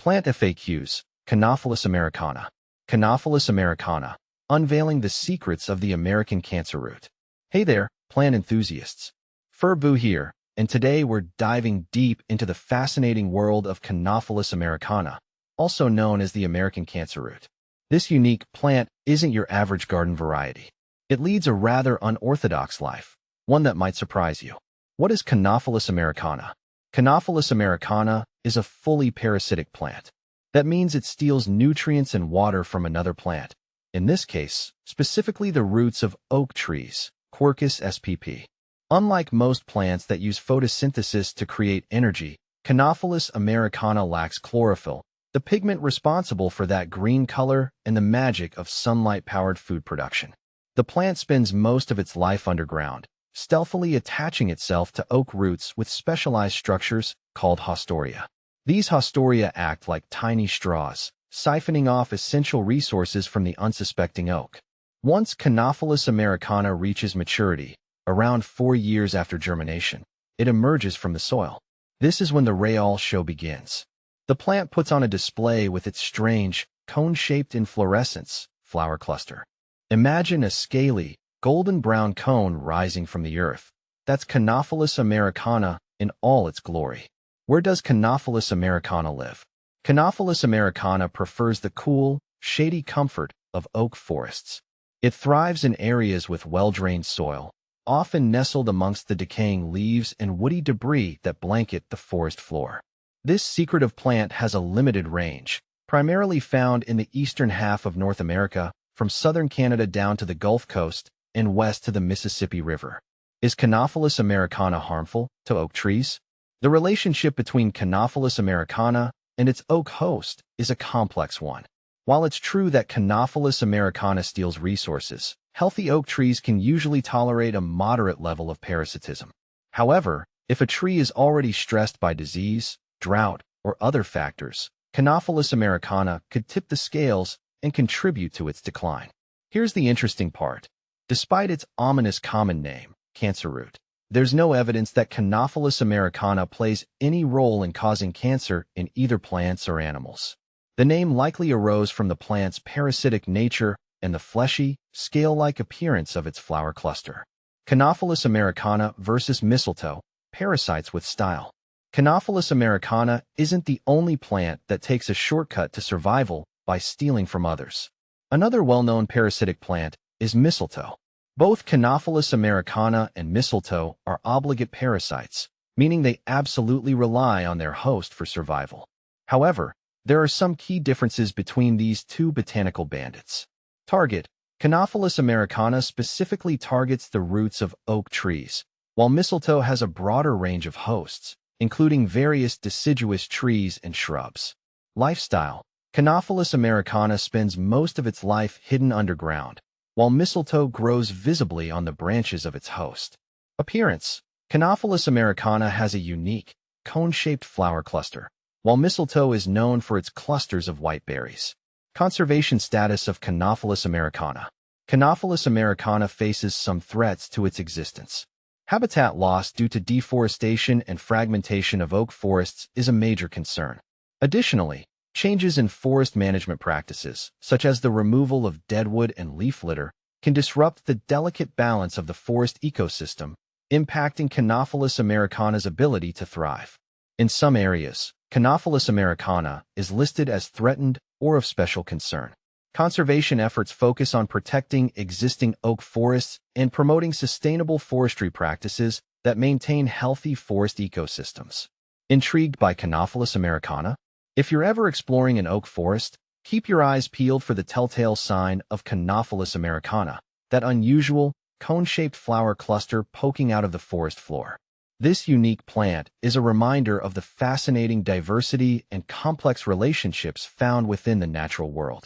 Plant FAQs, Conopholis americana. Conopholis americana, unveiling the secrets of the American cancer root. Hey there, plant enthusiasts. Furbu here, and today we're diving deep into the fascinating world of Conopholis americana, also known as the American cancer root. This unique plant isn't your average garden variety. It leads a rather unorthodox life, one that might surprise you. What is Conopholis americana? Conopholis americana is a fully parasitic plant. That means it steals nutrients and water from another plant, in this case, specifically the roots of oak trees, Quercus spp. Unlike most plants that use photosynthesis to create energy, Conopholis americana lacks chlorophyll, the pigment responsible for that green color and the magic of sunlight-powered food production. The plant spends most of its life underground, stealthily attaching itself to oak roots with specialized structures called haustoria. These haustoria act like tiny straws, siphoning off essential resources from the unsuspecting oak. Once Conopholis americana reaches maturity, around 4 years after germination, it emerges from the soil. This is when the real show begins. The plant puts on a display with its strange, cone-shaped inflorescence flower cluster. Imagine a scaly, golden-brown cone rising from the earth. That's Conopholis americana in all its glory. Where does Conopholis americana live? Conopholis americana prefers the cool, shady comfort of oak forests. It thrives in areas with well-drained soil, often nestled amongst the decaying leaves and woody debris that blanket the forest floor. This secretive plant has a limited range, primarily found in the eastern half of North America, from southern Canada down to the Gulf Coast and west to the Mississippi River. Is Conopholis americana harmful to oak trees? The relationship between Conopholis americana and its oak host is a complex one. While it's true that Conopholis americana steals resources, healthy oak trees can usually tolerate a moderate level of parasitism. However, if a tree is already stressed by disease, drought, or other factors, Conopholis americana could tip the scales and contribute to its decline. Here's the interesting part. Despite its ominous common name, cancer root, there's no evidence that Conopholis americana plays any role in causing cancer in either plants or animals. The name likely arose from the plant's parasitic nature and the fleshy, scale-like appearance of its flower cluster. Conopholis americana versus mistletoe, parasites with style. Conopholis americana isn't the only plant that takes a shortcut to survival by stealing from others. Another well-known parasitic plant is mistletoe. Both Conopholis americana and mistletoe are obligate parasites, meaning they absolutely rely on their host for survival. However, there are some key differences between these two botanical bandits. Target: Conopholis americana specifically targets the roots of oak trees, while mistletoe has a broader range of hosts, including various deciduous trees and shrubs. Lifestyle: Conopholis americana spends most of its life hidden underground, while mistletoe grows visibly on the branches of its host. Appearance: Conopholis americana has a unique, cone-shaped flower cluster, while mistletoe is known for its clusters of white berries. Conservation status of Conopholis americana. Conopholis americana faces some threats to its existence. Habitat loss due to deforestation and fragmentation of oak forests is a major concern. Additionally, changes in forest management practices, such as the removal of deadwood and leaf litter, can disrupt the delicate balance of the forest ecosystem, impacting Conopholis americana's ability to thrive. In some areas, Conopholis americana is listed as threatened or of special concern. Conservation efforts focus on protecting existing oak forests and promoting sustainable forestry practices that maintain healthy forest ecosystems. Intrigued by Conopholis americana? If you're ever exploring an oak forest, keep your eyes peeled for the telltale sign of Conopholis americana, that unusual, cone-shaped flower cluster poking out of the forest floor. This unique plant is a reminder of the fascinating diversity and complex relationships found within the natural world.